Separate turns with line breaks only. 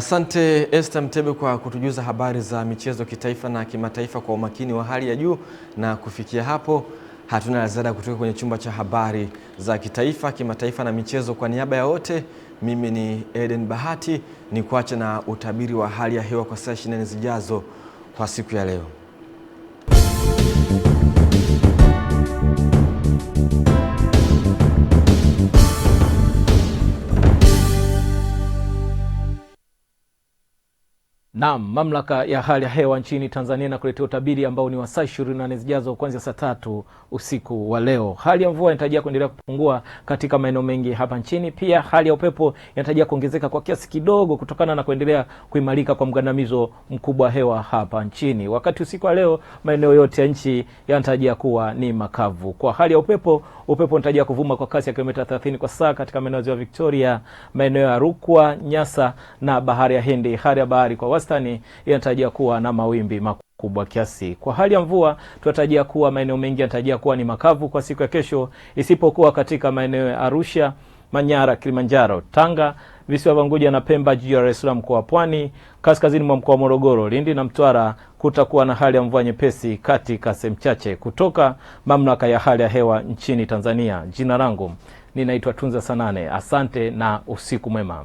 Asante Esther Mtebe kwa kutujuza habari za michezo kitaifa na kimataifa kwa umakini wa hali ya juu, na kufikia hapo hatuna la ziada kutoka kwenye chumba cha habari za kitaifa, kimataifa na michezo. Kwa niaba ya wote, mimi ni Eden Bahati, ni kuacha na utabiri wa hali ya hewa kwa saa 24 zijazo kwa siku ya leo.
Naam, mamlaka ya hali ya hewa nchini Tanzania na kuletea utabiri ambao ni wa saa 24 zijazo kuanzia saa 3 usiku wa leo. Hali ya mvua inatarajia kuendelea kupungua katika maeneo mengi hapa nchini. Pia hali ya upepo inatarajia kuongezeka kwa kiasi kidogo kutokana na kuendelea kuimarika kwa mgandamizo mkubwa wa hewa hapa nchini. Wakati usiku wa leo maeneo yote ya nchi yanatarajia kuwa ni makavu. Kwa hali ya upepo unatarajia kuvuma kwa kasi ya kilomita 30 kwa saa katika maeneo ya Victoria, maeneo ya Rukwa, Nyasa na bahari ya Hindi. Hali ya bahari kwa wastani inatarajia kuwa na mawimbi makubwa kiasi. Kwa hali ya mvua tunatarajia kuwa maeneo mengi yanatarajia kuwa ni makavu kwa siku ya kesho, isipokuwa katika maeneo ya Arusha, Manyara, Kilimanjaro, Tanga, visiwa vya Unguja na Pemba, jiji la Dar es Salaam, mkoa wa Pwani, kaskazini mwa mkoa wa Morogoro, Lindi na Mtwara kutakuwa na hali ya mvua nyepesi katika sehemu chache. Kutoka mamlaka ya hali ya hewa nchini Tanzania, jina langu ninaitwa Tunza Sanane. Asante na usiku mwema.